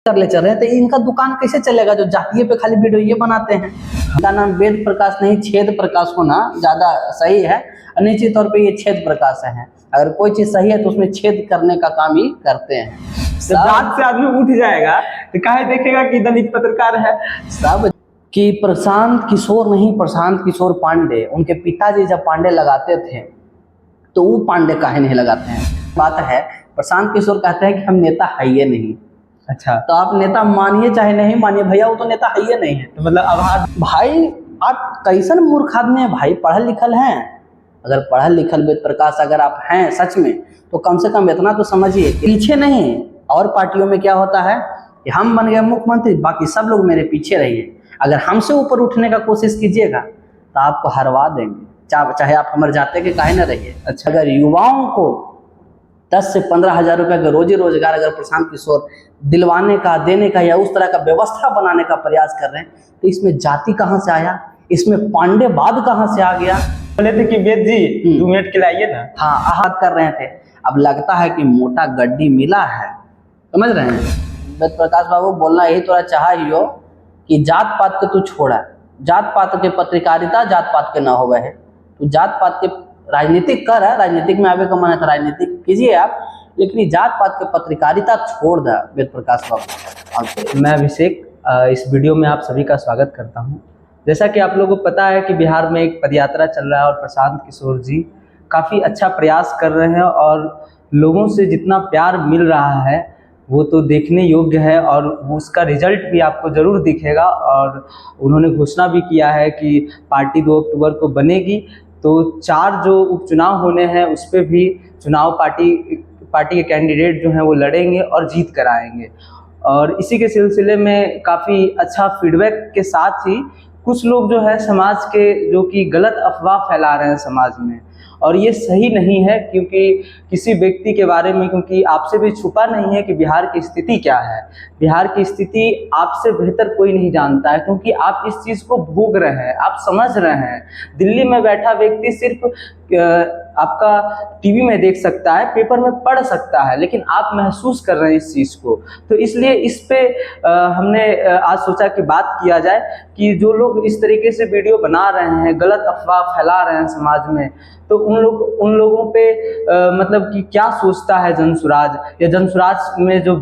कर ले चल रहे हैं, तो इनका दुकान कैसे चलेगा जो जातीय पे खाली वीडियो ये बनाते हैं। इनका नाम वेद प्रकाश नहीं छेद प्रकाश होना ज्यादा सही है। निश्चित तौर पे ये छेद प्रकाश है। अगर कोई चीज सही है तो उसमें छेद करने का काम ही करते हैं। जात से आदमी उठ जाएगा तो काहे देखेगा कि दलित पत्रकार है। सब कि प्रशांत किशोर नहीं, प्रशांत किशोर पांडे, उनके पिताजी जब पांडे लगाते थे तो वो पांडे काहे नहीं लगाते हैं। बात है प्रशांत किशोर कहते हैं कि हम नेता है ये नहीं। अच्छा, तो आप नेता मानिए चाहे नहीं मानिए, भैया वो तो नेता है ही नहीं है। तो मतलब आभार भाई आप कैसन मूर्ख आदमी है भाई, पढ़ल लिखल हैं। अगर पढ़ल लिखल वेद प्रकाश अगर आप हैं सच में तो कम से कम इतना तो समझिए पीछे नहीं। और पार्टियों में क्या होता है कि हम बन गए मुख्यमंत्री, बाकी सब लोग मेरे पीछे रहिए। अगर हमसे ऊपर उठने का कोशिश कीजिएगा तो आपको हरवा देंगे, चाहे आप हमारे जाते के काहे न रहिए। अच्छा, अगर युवाओं को 10 से 15 हजार रुपए का रोजी रोजगार अगर प्रशांत किशोर दिलवाने का, देने का या उस तरह का व्यवस्था बनाने का प्रयास कर रहे हैं तो इसमें जाति कहाँ से आया, इसमें पांडेवाद कहाँ से आ गया। बोले थे कि वेद जी 2 मिनट के लाइए ना। हाँ, आहत कर रहे थे। अब लगता है कि मोटा गड्डी मिला है, समझ रहे हैं। वेद प्रकाश बाबू बोलना यही थोड़ा चाह ही हो कि जात पात के तू छोड़ा, जात पात के पत्रकारिता जात पात के ना हो गए, तो जात पात के राजनीतिक कर है, राजनीतिक में आगे का मन है तो राजनीतिक कीजिए आप, लेकिन ये जात पात के पत्रकारिता छोड़ दे वेद प्रकाश बाबू। मैं अभिषेक, इस वीडियो में आप सभी का स्वागत करता हूं। जैसा कि आप लोगों को पता है कि बिहार में एक पदयात्रा चल रहा है और प्रशांत किशोर जी काफ़ी अच्छा प्रयास कर रहे हैं और लोगों से जितना प्यार मिल रहा है वो तो देखने योग्य है और उसका रिजल्ट भी आपको ज़रूर दिखेगा। और उन्होंने घोषणा भी किया है कि पार्टी 2 अक्टूबर को बनेगी, तो 4 जो उपचुनाव होने हैं उस पर भी चुनाव पार्टी के कैंडिडेट जो हैं वो लड़ेंगे और जीत कर आएंगे। और इसी के सिलसिले में काफ़ी अच्छा फीडबैक के साथ ही कुछ लोग जो है समाज के जो कि गलत अफवाह फैला रहे हैं समाज में, और ये सही नहीं है क्योंकि किसी व्यक्ति के बारे में, क्योंकि आपसे भी छुपा नहीं है कि बिहार की स्थिति क्या है। बिहार की स्थिति आपसे बेहतर कोई नहीं जानता है क्योंकि आप इस चीज़ को भोग रहे हैं, आप समझ रहे हैं। दिल्ली में बैठा व्यक्ति सिर्फ आपका टीवी में देख सकता है, पेपर में पढ़ सकता है, लेकिन आप महसूस कर रहे हैं इस चीज़ को। तो इसलिए इस पे हमने आज सोचा कि बात किया जाए कि जो लोग इस तरीके से वीडियो बना रहे हैं, गलत अफवाह फैला रहे हैं समाज में, तो उन लोगों पे मतलब कि क्या सोचता है जनसुराज या जनसुराज में जो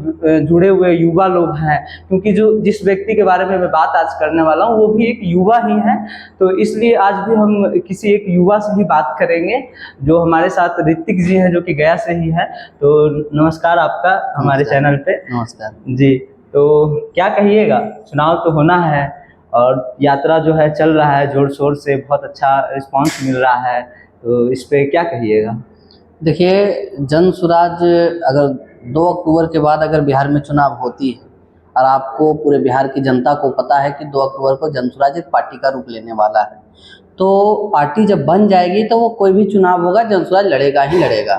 जुड़े हुए युवा लोग हैं, क्योंकि जो जिस व्यक्ति के बारे में मैं बात आज करने वाला हूँ वो भी एक युवा ही है। तो इसलिए आज भी हम किसी एक युवा से ही बात करेंगे जो हमारे साथ ऋतिक जी हैं, जो कि गया से ही है। तो नमस्कार आपका हमारे चैनल पे। नमस्कार जी, तो क्या कहिएगा, चुनाव तो होना है और यात्रा जो है चल रहा है जोर शोर से, बहुत अच्छा रिस्पांस मिल रहा है, तो इस पे क्या कहिएगा। देखिए, जनसुराज अगर 2 अक्टूबर के बाद अगर बिहार में चुनाव होती है और आपको पूरे बिहार की जनता को पता है कि 2 अक्टूबर को जनसुराज एक पार्टी का रूप लेने वाला है, तो पार्टी जब बन जाएगी तो वो कोई भी चुनाव होगा जनसुराज लड़ेगा ही लड़ेगा।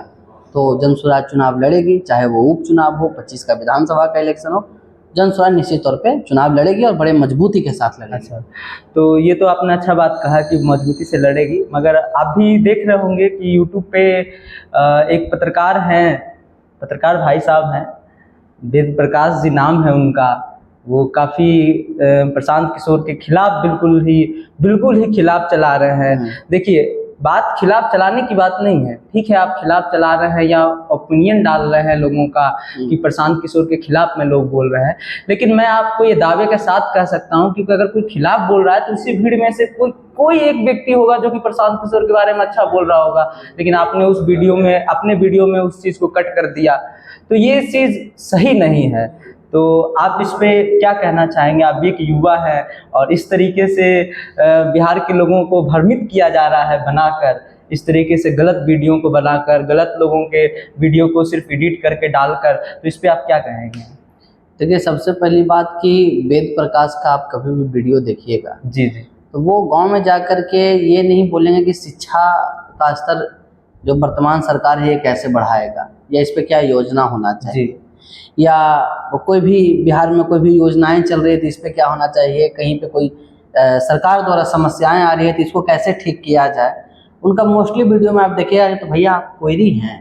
तो जनसुराज चुनाव लड़ेगी, चाहे वो उपचुनाव हो, 25 का विधानसभा का इलेक्शन हो, जनसुराज निश्चित तौर पे चुनाव लड़ेगी और बड़े मजबूती के साथ लड़ेगी। अच्छा, तो ये तो आपने अच्छा बात कहा कि मजबूती से लड़ेगी, मगर आप भी देख रहे होंगे कि यूट्यूब पे एक पत्रकार हैं, पत्रकार भाई साहब हैं, वेद प्रकाश जी नाम है उनका, वो काफ़ी प्रशांत किशोर के खिलाफ बिल्कुल ही खिलाफ चला रहे हैं। देखिए, बात खिलाफ चलाने की बात नहीं है, ठीक है, आप खिलाफ चला रहे हैं या ओपिनियन डाल रहे हैं लोगों का कि प्रशांत किशोर के खिलाफ में लोग बोल रहे हैं, लेकिन मैं आपको ये दावे के साथ कह सकता हूं कि अगर कोई खिलाफ बोल रहा है तो उसी भीड़ में से कोई एक व्यक्ति होगा जो कि प्रशांत किशोर के बारे में अच्छा बोल रहा होगा, लेकिन आपने उस वीडियो में, अपने वीडियो में उस चीज़ को कट कर दिया, तो ये चीज़ सही नहीं है। तो आप इस पे क्या कहना चाहेंगे। आप भी एक युवा है और इस तरीके से बिहार के लोगों को भ्रमित किया जा रहा है बनाकर, इस तरीके से गलत वीडियो को बनाकर, गलत लोगों के वीडियो को सिर्फ एडिट करके डालकर, तो इस पे आप क्या कहेंगे। देखिए, सबसे पहली बात कि वेद प्रकाश का आप कभी भी वीडियो देखिएगा जी जी, तो वो गांव में जाकर के ये नहीं बोलेंगे कि शिक्षा का स्तर जो वर्तमान सरकार है ये कैसे बढ़ाएगा या इस पे क्या योजना होना चाहिए जी, या कोई भी बिहार में कोई भी योजनाएं चल रही है तो इस पे क्या होना चाहिए, कहीं पे कोई सरकार द्वारा समस्याएं आ रही है तो इसको कैसे ठीक किया जाए। उनका मोस्टली वीडियो में आप देखिएगा तो भैया आप कोयरी हैं,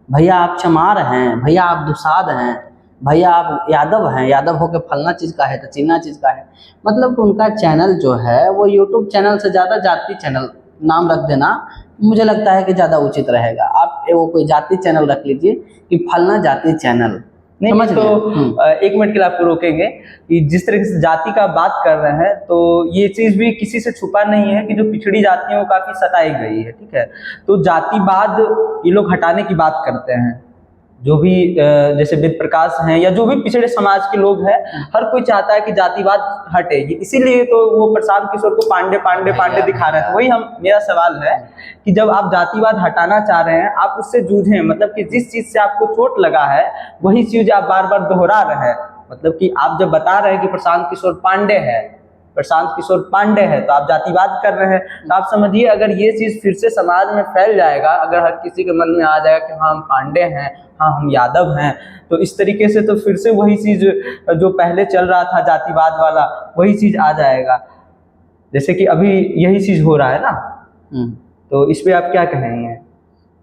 भैया आप चमार हैं, भैया आप दुसाद हैं, भैया आप यादव हैं, यादव होके फलना चीज़ का है तो चिन्ना चीज़ का है। मतलब कि उनका चैनल जो है वो यूट्यूब चैनल से ज़्यादा जाति चैनल नाम रख देना मुझे लगता है कि ज़्यादा उचित रहेगा। आप वो कोई जाति चैनल रख लीजिए कि फलना जाति चैनल। नहीं समझ तो गए? 1 मिनट के लिए आपको रोकेंगे कि जिस तरीके से जाति का बात कर रहे हैं तो ये चीज भी किसी से छुपा नहीं है कि जो पिछड़ी जातियों को काफी सताई गई है, ठीक है। तो जातिवाद ये लोग हटाने की बात करते हैं, जो भी जैसे वेद प्रकाश हैं या जो भी पिछड़े समाज के लोग हैं, हर कोई चाहता है कि जातिवाद हटे। इसीलिए तो वो प्रशांत किशोर को पांडे पांडे पांडे दिखा रहे थे। वही मेरा सवाल है कि जब आप जातिवाद हटाना चाह रहे हैं, आप उससे जूझें, मतलब कि जिस चीज से आपको चोट लगा है वही चीज आप बार बार दोहरा रहे हैं। मतलब कि आप जब बता रहे हैं कि प्रशांत किशोर पांडे है, प्रशांत किशोर पांडे है, तो आप जातिवाद कर रहे हैं। तो आप समझिए अगर ये चीज फिर से समाज में फैल जाएगा, अगर हर किसी के मन में आ जाएगा कि हाँ हम पांडे हैं, हाँ हम यादव हैं, तो इस तरीके से तो फिर से वही चीज जो पहले चल रहा था जातिवाद वाला, वही चीज आ जाएगा। जैसे कि अभी यही चीज हो रहा है ना। तो इस पे आप क्या कहेंगे?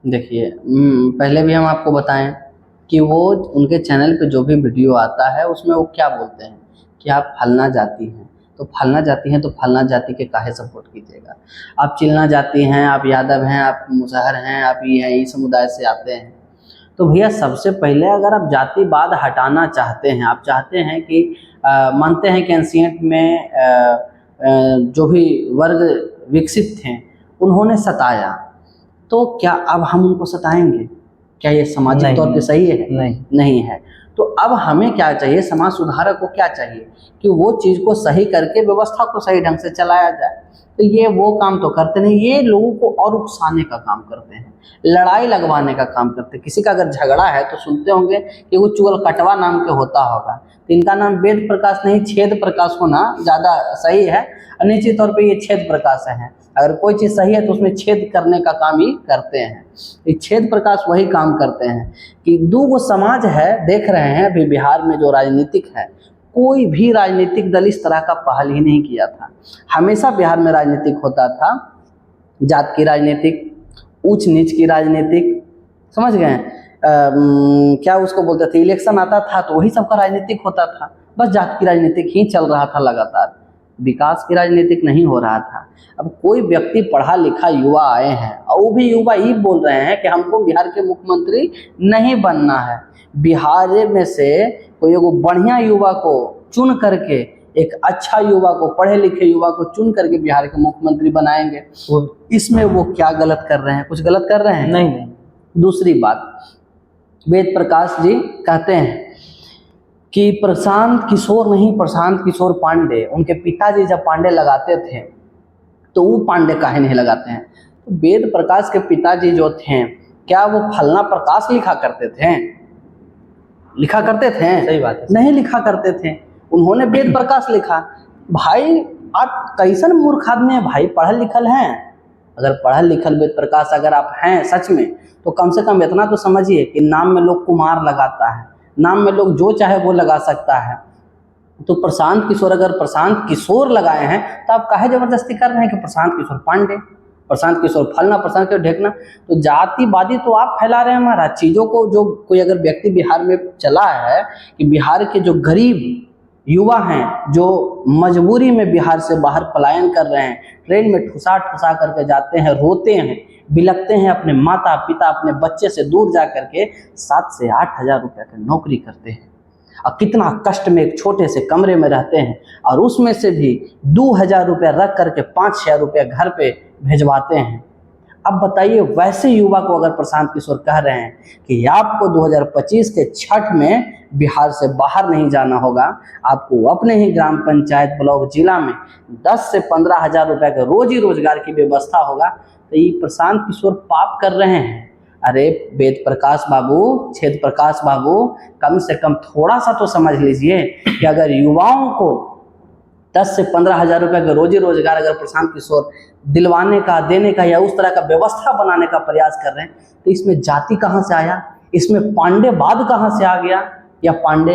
देखिए, पहले भी हम आपको बताएं कि वो उनके चैनल पे जो भी वीडियो आता है उसमें वो क्या बोलते हैं कि आप फलना जाति हैं, तो फलना जाति हैं तो फलना जाति के काहे सपोर्ट कीजिएगा। आप चिलना जाति हैं, आप यादव हैं, आप मुसहर हैं, आप ये हैं, इस समुदाय से आते हैं। तो भैया सबसे पहले अगर आप जातिवाद हटाना चाहते हैं, आप चाहते हैं कि मानते हैं कि एंशिएंट में जो भी वर्ग विकसित थे उन्होंने सताया, तो क्या अब हम उनको सताएंगे? क्या ये सामाजिक तौर पे सही है? नहीं है। तो अब हमें क्या चाहिए, समाज सुधारक को क्या चाहिए कि वो चीज़ को सही करके व्यवस्था को सही ढंग से चलाया जाए। तो ये वो काम तो करते नहीं, ये लोगों को और उकसाने का काम करते हैं, लड़ाई लगवाने का काम करते हैं। किसी का अगर झगड़ा है तो सुनते होंगे कि वो चुगल कटवा नाम के होता होगा, तो इनका नाम वेद प्रकाश नहीं छेद प्रकाश होना ज़्यादा सही है। निश्चित तौर पे ये छेद प्रकाश है। अगर कोई चीज़ सही है तो उसमें छेद करने का काम ही करते हैं। ये छेद प्रकाश वही काम करते हैं कि दो वो समाज है, देख रहे हैं अभी बिहार में जो राजनीतिक है, कोई भी राजनीतिक दल इस तरह का पहल ही नहीं किया था। हमेशा बिहार में राजनीतिक होता था जात की राजनीतिक, ऊंच नीच की राजनीतिक, समझ गए? क्या उसको बोलते थे, इलेक्शन आता था तो वही सबका राजनीतिक होता था, बस जात की राजनीतिक ही चल रहा था लगातार, विकास की राजनीतिक नहीं हो रहा था। अब कोई व्यक्ति पढ़ा लिखा युवा आए हैं और वो भी युवा ही बोल रहे हैं कि हमको बिहार के मुख्यमंत्री नहीं बनना है, बिहार में से कोई एगो बढ़िया युवा को चुन करके, एक अच्छा युवा को, पढ़े लिखे युवा को चुन करके बिहार के मुख्यमंत्री बनाएंगे। इसमें वो क्या गलत कर रहे हैं? कुछ गलत कर रहे हैं? नहीं। दूसरी बात, वेद प्रकाश जी कहते हैं कि प्रशांत किशोर नहीं, प्रशांत किशोर पांडे, उनके पिताजी जब पांडे लगाते थे तो वो पांडे काहे नहीं लगाते हैं? तो वेद प्रकाश के पिताजी जो थे, क्या वो फलना प्रकाश लिखा करते थे? लिखा करते थे? सही बात है। नहीं लिखा करते थे, उन्होंने वेद प्रकाश लिखा। भाई आप कैसन मूर्ख आदमी है भाई, पढ़ल लिखल हैं। अगर पढ़ल लिखल वेद प्रकाश अगर आप हैं सच में, तो कम से कम इतना तो समझिए कि नाम में लोग कुमार लगाता है, नाम में लोग जो चाहे वो लगा सकता है। तो प्रशांत किशोर, अगर प्रशांत किशोर लगाए हैं तो आप काहे जबरदस्ती कर रहे हैं कि प्रशांत किशोर पांडे, प्रशांत किशोर फलना, प्रशांत किशोर ढेकना? तो जातिवादी तो आप फैला रहे हैं हमारा चीज़ों को। जो कोई अगर व्यक्ति बिहार में चला है कि बिहार के जो गरीब युवा हैं, जो मजबूरी में बिहार से बाहर पलायन कर रहे हैं, ट्रेन में ठुसा ठुसा करके जाते हैं, रोते हैं, बिलखते हैं, अपने माता पिता, अपने बच्चे से दूर जा करके 7 से 8 हज़ार रुपये की नौकरी करते हैं और कितना कष्ट में एक छोटे से कमरे में रहते हैं, और उसमें से भी 2000 रुपये रख करके 5,000 रुपये घर पे भेजवाते हैं। अब बताइए, वैसे युवा को अगर प्रशांत किशोर कह रहे हैं कि आपको 2025 के छठ में बिहार से बाहर नहीं जाना होगा, आपको अपने ही ग्राम पंचायत, ब्लॉक, जिला में 10 से 15 हज़ार रुपये के रोजी रोजगार की व्यवस्था होगा, तो ये प्रशांत किशोर पाप कर रहे हैं। अरे वेद प्रकाश बाबू, छेद प्रकाश बाबू, कम से कम थोड़ा सा तो समझ लीजिए कि अगर युवाओं को 10 से 15 हज़ार रुपये का रोजी रोजगार अगर प्रशांत किशोर दिलवाने का, देने का, या उस तरह का व्यवस्था बनाने का प्रयास कर रहे हैं, तो इसमें जाति कहाँ से आया? इसमें पांडेवाद कहाँ से आ गया? या पांडे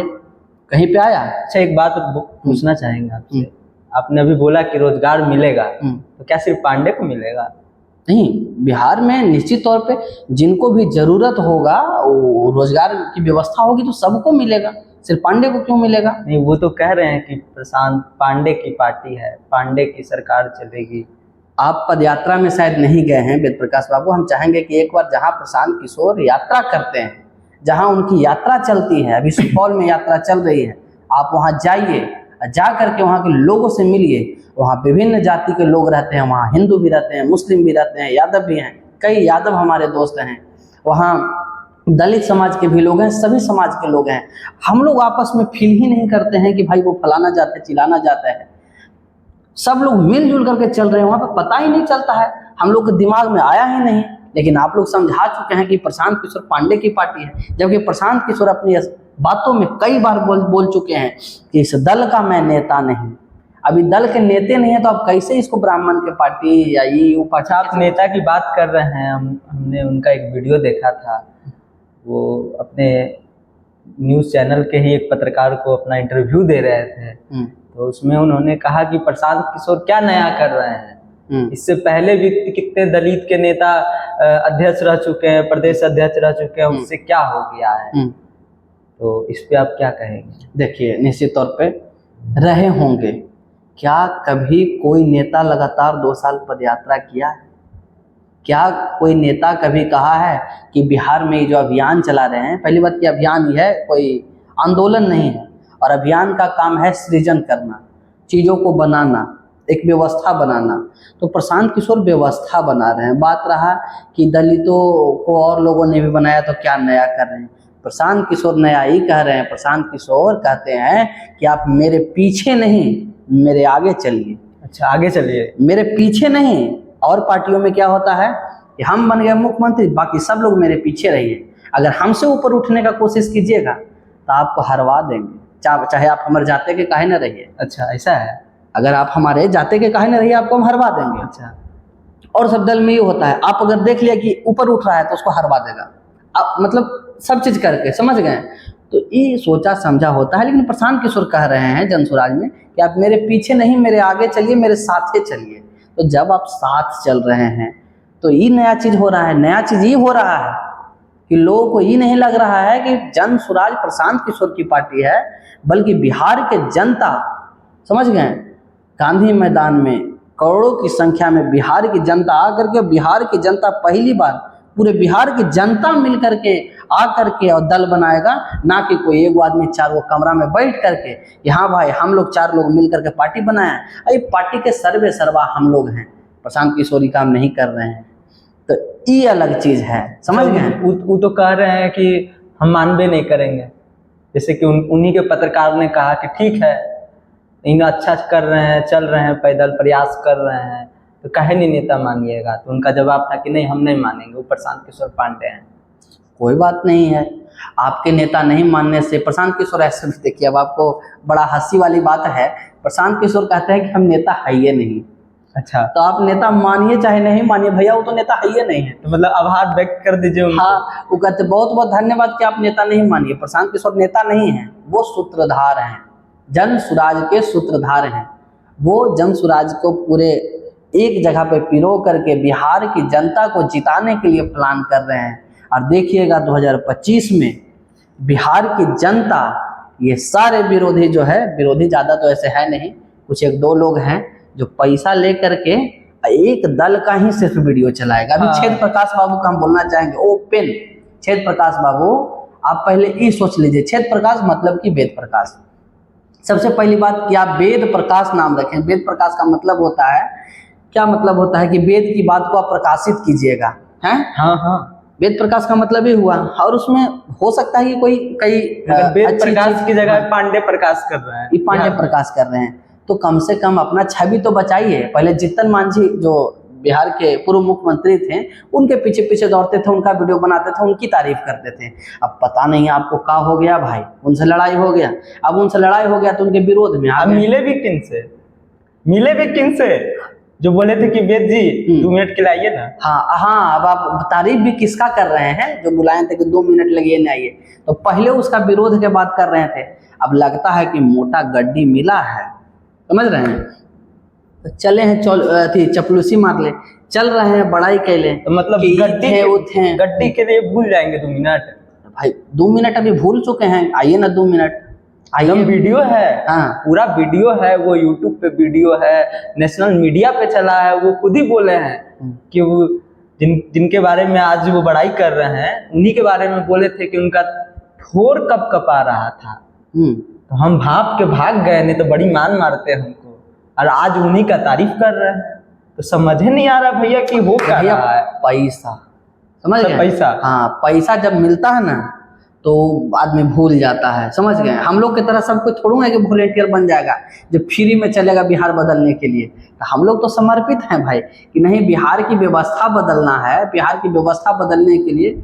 कहीं पे आया? अच्छा, एक बात पूछना चाहेंगे आपसे। आपने अभी बोला कि रोजगार मिलेगा, तो क्या सिर्फ पांडे को मिलेगा? नहीं, बिहार में निश्चित तौर पे जिनको भी जरूरत होगा, रोजगार की व्यवस्था होगी तो सबको मिलेगा। सिर्फ पांडे को क्यों मिलेगा? नहीं, वो तो कह रहे हैं कि प्रशांत पांडे की पार्टी है, पांडे की सरकार चलेगी। आप पद यात्रा में शायद नहीं गए हैं वेद प्रकाश बाबू। हम चाहेंगे कि एक बार जहां प्रशांत किशोर यात्रा करते हैं, जहां उनकी यात्रा चलती है, अभी सुपौल में यात्रा चल रही है, आप वहां जाइए, जा करके वहां के लोगों से मिलिए। वहां विभिन्न जाति के लोग रहते हैं, वहां हिंदू भी रहते हैं, मुस्लिम भी रहते हैं, यादव भी हैं, कई यादव हमारे दोस्त हैं, वहाँ दलित समाज के भी लोग हैं, सभी समाज के लोग हैं। हम लोग आपस में फील ही नहीं करते हैं कि भाई वो फलाना जाता है, चिल्लाना जाता है। सब लोग मिलजुल करके चल रहे हैं, वहाँ पे पता ही नहीं चलता है, हम लोग के दिमाग में आया ही नहीं। लेकिन आप लोग समझा चुके हैं कि प्रशांत किशोर पांडे की पार्टी है, जबकि प्रशांत किशोर अपनी बातों में कई बार बोल चुके हैं कि इस दल का मैं नेता नहीं। अभी दल के नेता नहीं है तो आप कैसे इसको ब्राह्मण के पार्टी या ये अच्छा, आप नेता की बात कर रहे हैं। हमने उनका एक वीडियो देखा था, वो अपने न्यूज़ चैनल के ही एक पत्रकार को अपना इंटरव्यू दे रहे थे, तो उसमें उन्होंने कहा कि प्रशांत किशोर क्या नया कर रहे हैं। इससे पहले भी कितने दलित के नेता अध्यक्ष रह चुके हैं, प्रदेश अध्यक्ष रह चुके हैं, उससे क्या हो गया है? तो इस पे आप क्या कहेंगे? देखिए, निश्चित तौर पे रहे होंगे। क्या कभी कोई नेता लगातार 2 साल पदयात्रा किया है? क्या कोई नेता कभी कहा है कि बिहार में जो अभियान चला रहे हैं, पहली बात कि अभियान ये है, कोई आंदोलन नहीं है, और अभियान का काम है सृजन करना, चीज़ों को बनाना, एक व्यवस्था बनाना। तो प्रशांत किशोर व्यवस्था बना रहे हैं। बात रहा कि दलितों को और लोगों ने भी बनाया तो क्या नया कर रहे हैं? प्रशांत किशोर नया ही कह रहे हैं। प्रशांत किशोर कहते हैं कि आप मेरे पीछे नहीं, मेरे आगे चलिए। अच्छा, आगे चलिए, मेरे पीछे नहीं। और पार्टियों में क्या होता है कि हम बन गए मुख्यमंत्री, बाकी सब लोग मेरे पीछे रहिए। अगर हमसे ऊपर उठने का कोशिश कीजिएगा तो आपको हरवा देंगे, चाहे आप हमारे जाते के काहे न रहिए। अच्छा, ऐसा है? अगर आप हमारे जाते के काहे न रहिए, आपको हम हरवा देंगे। अच्छा, और सब दल में ये होता है, आप अगर देख लिया कि ऊपर उठ रहा है तो उसको हरवा देगा। आप मतलब सब चीज करके, समझ गए? तो ये सोचा समझा होता है। लेकिन प्रशांत किशोर कह रहे हैं जनसुराज में कि आप मेरे पीछे नहीं, मेरे आगे चलिए, मेरे साथ ही चलिए। तो जब आप साथ चल रहे हैं तो ये नया चीज हो रहा है। नया चीज ये हो रहा है कि लोगों को ये नहीं लग रहा है कि जनसुराज प्रशांत किशोर की पार्टी है, बल्कि बिहार के जनता, समझ गए, गांधी मैदान में करोड़ों की संख्या में बिहार की जनता आकर के, बिहार की जनता पहली बार पूरे बिहार की जनता मिल करके आकर के और दल बनाएगा, ना कि कोई एक आदमी 4 कमरा में बैठ करके कि हाँ भाई हम लोग 4 लोग मिल करके पार्टी बनाए। अरे पार्टी के सर्वे सर्वा हम लोग हैं, प्रशांत किशोर काम नहीं कर रहे हैं। तो ये अलग चीज है, समझ गए? वो तो कह रहे हैं कि हम मानबे नहीं करेंगे, जैसे कि उन्हीं के पत्रकार ने कहा कि ठीक है, इन अच्छा कर रहे हैं, चल रहे हैं, पैदल प्रयास कर रहे हैं, तो काहे नहीं नेता मानिएगा? तो उनका जवाब था कि नहीं, हम नहीं मानेंगे, वो प्रशांत किशोर पांडे हैं। कोई बात नहीं है, आपके नेता नहीं मानने से प्रशांत किशोर ऐसे भी, देखिए अब आपको बड़ा हंसी वाली बात है, प्रशांत किशोर कहते हैं कि हम नेता है ही नहीं। अच्छा, तो आप नेता मानिए चाहे नहीं मानिए, भैया वो तो नेता है ही नहीं है। तो मतलब आभार व्यक्त कर दीजिए उनको। हाँ, वो कहते बहुत बहुत धन्यवाद कि आप नेता नहीं मानिए। प्रशांत किशोर नेता नहीं है, वो सूत्रधार हैं, जन सुराज के सूत्रधार हैं। वो जन सुराज को पूरे एक जगह पे पिरो करके बिहार की जनता को जिताने के लिए प्लान कर रहे हैं। और देखिएगा 2025 में बिहार की जनता, ये सारे विरोधी जो है, विरोधी ज़्यादा तो ऐसे है नहीं, कुछ 1-2 लोग हैं जो पैसा लेकर के एक दल का ही सिर्फ वीडियो चलाएगा। अभी छेद प्रकाश बाबू का हम बोलना चाहेंगे, ओपन छेद प्रकाश बाबू, आप पहले ये सोच लीजिए, छेद प्रकाश मतलब कि वेद प्रकाश। सबसे पहली बात कि आप वेद प्रकाश नाम रखें। वेद प्रकाश का मतलब होता है, क्या मतलब होता है कि वेद की बात को आप प्रकाशित कीजिएगा, हैं? हाँ हाँ, वेद प्रकाश का मतलब ही हुआ। और उसमें हो सकता है कि कोई कई वेद प्रकाश की जगह पांडे प्रकाश कर रहे हैं, ये पांडे प्रकाश कर रहे हैं, तो कम से कम अपना छवि तो बचाइए। पहले जीतन मांझी जो बिहार के पूर्व मुख्यमंत्री थे, उनके पीछे पीछे दौड़ते थे, उनका वीडियो बनाते थे, उनकी तारीफ करते थे। अब पता नहीं आपको क्या हो गया भाई, उनसे लड़ाई हो गया। अब उनसे लड़ाई हो गया तो उनके विरोध में अब मिले भी किन से जो बोले थे कि वेद जी 2 मिनट के लिए आइए ना। हाँ, अब आप तारीफ भी किसका कर रहे हैं, जो बुलाए थे कि 2 मिनट लगिए ना आइए, तो पहले उसका विरोध के बात कर रहे थे। अब लगता है कि मोटा गड्डी मिला है, समझ रहे हैं, तो चले हैं चपलूसी मार ले, चल रहे हैं बड़ाई कैले। तो मतलब गड्डी के लिए भूल जाएंगे 2 मिनट? भाई 2 मिनट अभी भूल चुके हैं, आइए ना 2 मिनट। एकदम वीडियो है, हाँ। पूरा वीडियो है, वो यूट्यूब पे वीडियो है, नेशनल मीडिया पे चला है। वो खुद ही बोले हैं कि वो जिनके बारे में आज वो बड़ाई कर रहे हैं, उन्हीं के बारे में बोले थे कि उनका ठोर कब कपा रहा था। तो हम भाप के भाग गए, नहीं तो बड़ी मान मारते हमको, और आज उन्हीं का तारीफ कर रहे हैं। तो समझ ही नहीं आ रहा भैया कि हो क्या रहा है। पैसा, समझ गए? पैसा, हाँ, पैसा जब मिलता है ना तो आदमी भूल जाता है, समझ गए? हम लोग की तरह सब कोई थोड़ा है कि वॉलेंटियर बन जाएगा जो फ्री में चलेगा बिहार बदलने के लिए। तो हम लोग तो समर्पित हैं भाई कि नहीं, बिहार की व्यवस्था बदलना है। बिहार की व्यवस्था बदलने के लिए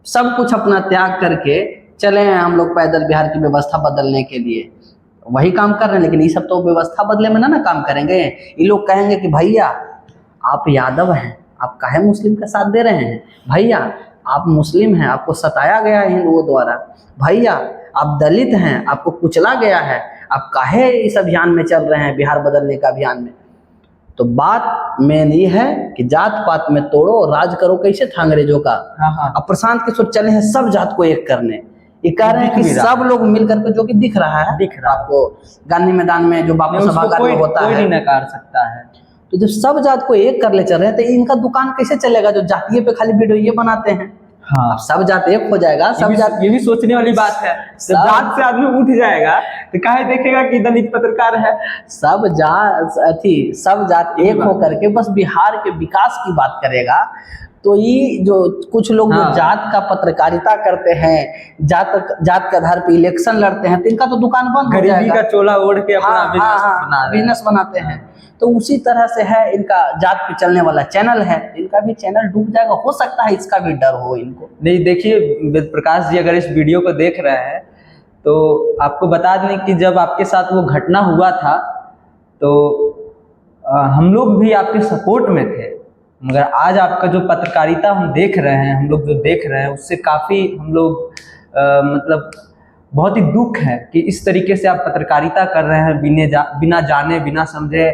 सब कुछ अपना त्याग करके चले हैं हम लोग पैदल बिहार की व्यवस्था बदलने के लिए। वही काम कर रहे हैं, लेकिन ये सब तो व्यवस्था बदले में ना काम करेंगे। ये लोग कहेंगे कि भैया आप यादव हैं, आप काहे मुस्लिम का साथ दे रहे हैं? भैया आप मुस्लिम हैं, आपको सताया गया है हिंदुओं द्वारा। भैया आप दलित हैं, आपको कुचला गया है, आप काहे इस अभियान में चल रहे हैं, बिहार बदलने का अभियान में? तो बात मेन ये है कि जात पात में तोड़ो, राज करो कैसे था अंग्रेजों का। हाँ। अब प्रशांत किशोर चले हैं सब जात को एक करने। ये कह रहे हैं कि सब लोग मिलकर के, जो कि दिख रहा है आपको गांधी मैदान में जो बापू सभागार में होता है, कोई नहीं नकार सकता है। तो जब सब जात को एक कर ले चल रहे हैं तो इनका दुकान कैसे चलेगा जो जातीय पे खाली वीडियो ये बनाते हैं? हाँ, अब सब जात एक हो जाएगा, सब जात, ये भी सोचने वाली बात है। जब जात से आदमी उठ जाएगा तो काहे देखेगा कि दलित पत्रकार है। सब जात एक होकर के बस बिहार के विकास की बात करेगा। तो ये जो कुछ लोग जो जात का पत्रकारिता करते हैं, जात के आधार पे इलेक्शन लड़ते हैं, तो इनका तो दुकान बंद हो जाएगा। गरीबी का चोला ओढ़ के अपना बिजनेस बनाते हैं। तो उसी तरह से है इनका जात पे चलने वाला चैनल है, इनका भी चैनल डूब जाएगा। हो सकता है इसका भी डर हो इनको। नहीं, देखिए वेद प्रकाश जी, अगर इस वीडियो को देख रहे हैं तो आपको बता दें कि जब आपके साथ वो घटना हुआ था तो हम लोग भी आपके सपोर्ट में थे, मगर आज आपका जो पत्रकारिता हम देख रहे हैं, हम लोग जो देख रहे हैं, उससे काफ़ी हम लोग मतलब बहुत ही दुख है कि इस तरीके से आप पत्रकारिता कर रहे हैं बिना जाने बिना समझे।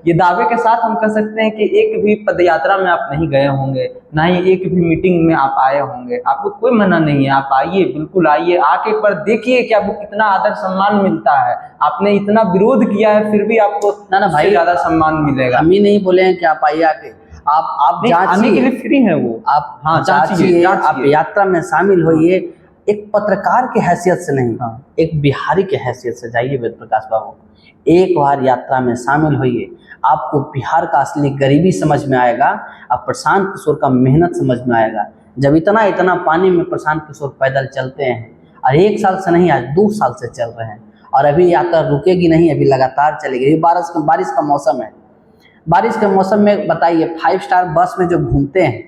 ये दावे के साथ हम कह सकते हैं कि एक भी पदयात्रा में आप नहीं गए होंगे, ना ही एक भी मीटिंग में आप आए होंगे। आपको कोई मना नहीं है, आप आइए, बिल्कुल आइए, आके एक बार देखिए कि आपको कितना आदर सम्मान मिलता है। आपने इतना विरोध किया है फिर भी आपको ना भाई ज़्यादा सम्मान मिलेगा। हम ही नहीं बोले हैं कि आप आइए, आके आप आने के लिए फ्री है वो, आप जांचिए, आप यात्रा में शामिल होइए। एक पत्रकार के हैसियत से नहीं, एक बिहारी के हैसियत से जाइए वेद प्रकाश बाबू, एक बार यात्रा में शामिल होइए। आपको बिहार का असली गरीबी समझ में आएगा, अब प्रशांत किशोर का मेहनत समझ में आएगा। जब इतना पानी में प्रशांत किशोर पैदल चलते हैं, और 1 साल से नहीं, आज 2 साल से चल रहे हैं, और अभी यात्रा रुकेगी नहीं, अभी लगातार चलेगी। अभी बारिश का मौसम है। बारिश के मौसम में बताइए 5 स्टार बस में जो घूमते हैं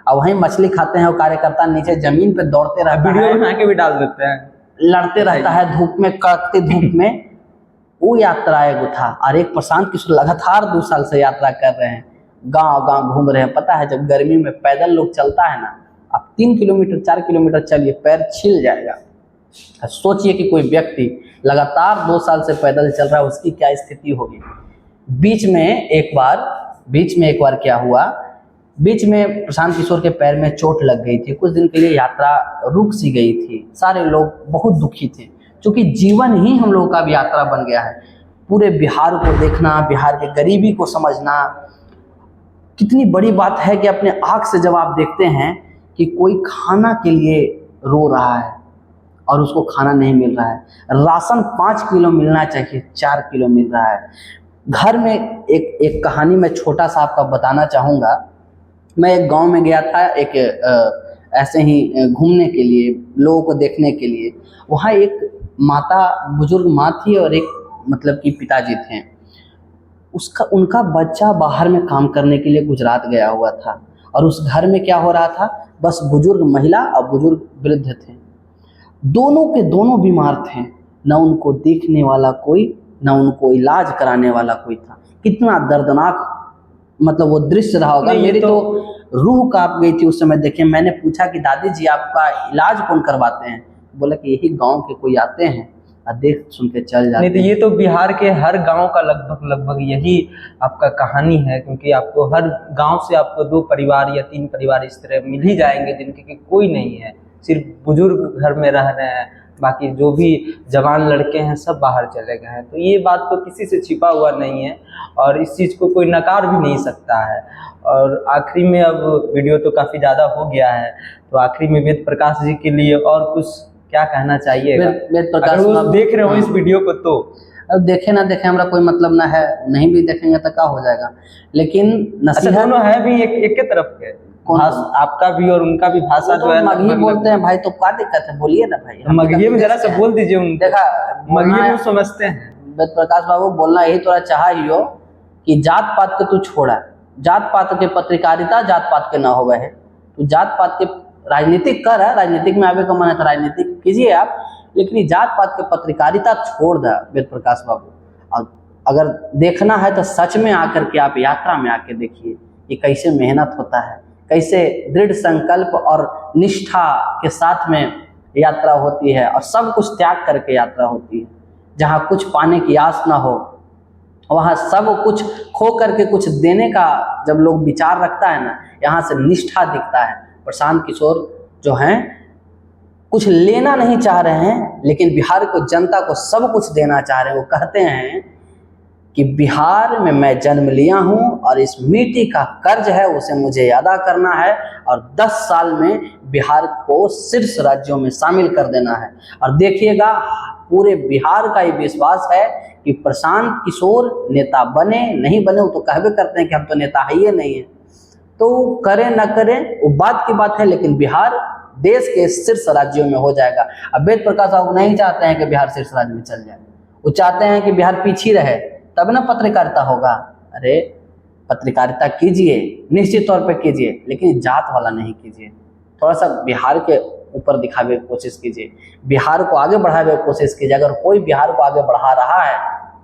और वहीं मछली खाते हैं, और कार्यकर्ता नीचे जमीन पे दौड़ते रहता है, वीडियो बना के भी डाल देते हैं, लड़ते रहता है धूप में, कड़कती धूप में। वो यात्रा एगो था, और एक प्रशांत किशोर लगातार 2 साल से यात्रा कर रहे हैं, गांव घूम रहे हैं। पता है जब गर्मी में पैदल लोग चलता है ना, आप 3 किलोमीटर 4 किलोमीटर चलिए, पैर छिल जाएगा। सोचिए कि कोई व्यक्ति लगातार 2 साल से पैदल चल रहा है, उसकी क्या स्थिति होगी। बीच में एक बार क्या हुआ, बीच में प्रशांत किशोर के पैर में चोट लग गई थी, कुछ दिन के लिए यात्रा रुक सी गई थी। सारे लोग बहुत दुखी थे, क्योंकि जीवन ही हम लोगों का अब यात्रा बन गया है। पूरे बिहार को देखना, बिहार के गरीबी को समझना कितनी बड़ी बात है कि अपने आँख से जब आप देखते हैं कि कोई खाना के लिए रो रहा है और उसको खाना नहीं मिल रहा है, राशन 5 किलो मिलना चाहिए, 4 किलो मिल रहा है। घर में एक कहानी मैं छोटा सा आपका बताना चाहूँगा। मैं एक गांव में गया था, ऐसे ही घूमने के लिए, लोगों को देखने के लिए। वहाँ एक बुजुर्ग माँ थी और एक मतलब कि पिताजी थे। उनका बच्चा बाहर में काम करने के लिए गुजरात गया हुआ था, और उस घर में क्या हो रहा था, बस बुजुर्ग महिला और बुजुर्ग वृद्ध थे। दोनों के दोनों बीमार थे, न उनको देखने वाला कोई, न उनको इलाज कराने वाला कोई था। कितना दर्दनाक मतलब वो दृश्य रहा होगा। मेरी तो रूह कांप गई थी उस समय। देखिए, मैंने पूछा कि दादी जी आपका इलाज कौन करवाते हैं? बोला कि यही गांव के कोई आते हैं और देख सुन के चल जाते हैं। नहीं तो ये तो बिहार के हर गांव का लगभग यही आपका कहानी है, क्योंकि आपको हर गांव से आपको 2 परिवार या 3 परिवार इस तरह मिल ही जाएंगे जिनके कोई नहीं है, सिर्फ बुजुर्ग घर में रह रहे हैं, बाकी जो भी जवान लड़के हैं सब बाहर चले गए हैं। तो ये बात तो किसी से छिपा हुआ नहीं है और इस चीज़ को कोई नकार भी नहीं सकता है। और आखिरी में, अब वीडियो तो काफ़ी ज़्यादा हो गया है, तो आखिरी में वेद प्रकाश जी के लिए और कुछ क्या कहना चाहिएगा? वेद प्रकाश अगर वो देख रहे हो इस वीडियो को तो अब देखे ना देखे हमरा कोई मतलब ना है, नहीं भी देखेंगे तो क्या हो जाएगा। लेकिन अच्छा, दोनों है भी एक के तरफ के, आपका भी और उनका भी भाषा जो है मगही बोलते हैं भाई, तो क्या दिक्कत है, बोलिए ना भाई। मगही में जरा से बोल दीजिए उनको, देखा मगही में समझते हैं। वेद प्रकाश बाबू बोलना यही तोरा चाह ही हो कि जात पात के तू छोड़ा, जात पात के पत्रकारिता जात पात के ना होवे है, तू जात पात के राजनीतिक कर है, राजनीतिक में आवे का मन है तो राजनीतिक कीजिए आप, लेकिन ये जात पात के पत्रकारिता छोड़ दे वेद प्रकाश बाबू। और अगर देखना है तो सच में आकर के आप यात्रा में आके देखिए कि कैसे मेहनत होता है, कैसे दृढ़ संकल्प और निष्ठा के साथ में यात्रा होती है और सब कुछ त्याग करके यात्रा होती है। जहाँ कुछ पाने की आस ना हो, वहाँ सब कुछ खो करके कुछ देने का जब लोग विचार रखता है ना, यहाँ से निष्ठा दिखता है। प्रशांत किशोर जो हैं कुछ लेना नहीं चाह रहे हैं, लेकिन बिहार को, जनता को सब कुछ देना चाह रहे हैं। वो कहते हैं कि बिहार में मैं जन्म लिया हूँ और इस मिट्टी का कर्ज है उसे मुझे अदा करना है और 10 साल में बिहार को शीर्ष राज्यों में शामिल कर देना है। और देखिएगा, पूरे बिहार का ये विश्वास है कि प्रशांत किशोर नेता बने नहीं बने, वो तो कहबे करते हैं कि हम तो नेता है ही नहीं है, तो करें ना करें वो बात की बात है, लेकिन बिहार देश के शीर्ष राज्यों में हो जाएगा। अब वेद प्रकाश साहब नहीं चाहते हैं कि बिहार शीर्ष राज्य में चल जाए, वो चाहते हैं कि बिहार पीछे रहे, तब ना पत्रकारिता होगा। अरे पत्रकारिता कीजिए, निश्चित तौर पे कीजिए, लेकिन जात वाला नहीं कीजिए। थोड़ा सा बिहार के ऊपर दिखावे की कोशिश कीजिए, बिहार को आगे बढ़ावे की कोशिश कीजिए। अगर कोई बिहार को आगे बढ़ा रहा है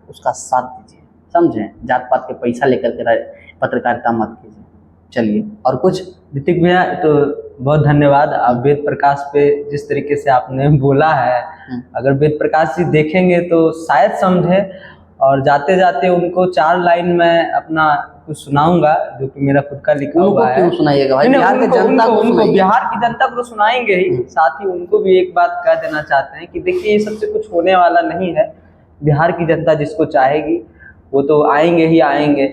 उसका साथ दीजिए, समझें। जात पात के पैसा लेकर के पत्रकारिता मत कीजिए। चलिए, और कुछ? ऋतिक भैया, तो बहुत धन्यवाद। आप वेद प्रकाश पे जिस तरीके से आपने बोला है, अगर वेद प्रकाश जी देखेंगे तो शायद समझे। और जाते जाते उनको 4 लाइन में अपना कुछ सुनाऊंगा जो कि मेरा खुद का लिखा हुआ है। क्यों सुनाइएगा भाई? बिहार की जनता को, बिहार की जनता को सुनाएंगे ही, साथ ही उनको भी एक बात कह देना चाहते हैं कि देखिए, ये सबसे कुछ होने वाला नहीं है। बिहार की जनता जिसको चाहेगी वो तो आएंगे ही आएंगे।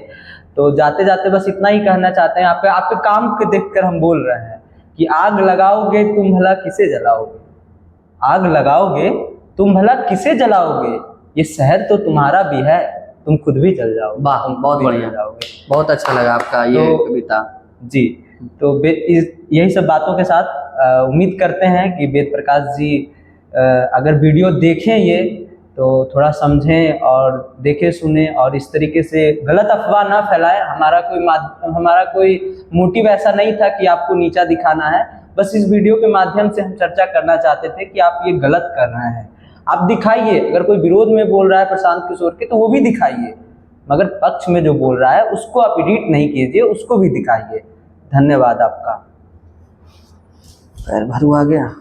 तो जाते जाते बस इतना ही कहना चाहते हैं, आपके काम को देखकर हम बोल रहे हैं कि आग लगाओगे तुम भला किसे जलाओगे, आग लगाओगे तुम भला किसे जलाओगे, ये शहर तो तुम्हारा भी है, तुम खुद भी जल जाओगे। वाह, बहुत बढ़िया, बहुत अच्छा लगा आपका ये कविता जी। तो यही सब बातों के साथ उम्मीद करते हैं कि वेद प्रकाश जी अगर वीडियो देखें ये तो थोड़ा समझें और देखें सुने, और इस तरीके से गलत अफवाह ना फैलाएं। हमारा कोई मोटिव ऐसा नहीं था कि आपको नीचा दिखाना है, बस इस वीडियो के माध्यम से हम चर्चा करना चाहते थे कि आप ये गलत कर रहे हैं। आप दिखाइए, अगर कोई विरोध में बोल रहा है प्रशांत किशोर के तो वो भी दिखाइए, मगर पक्ष में जो बोल रहा है उसको आप एडिट नहीं कीजिए, उसको भी दिखाइए। धन्यवाद आपका। पैर भरू आ गया।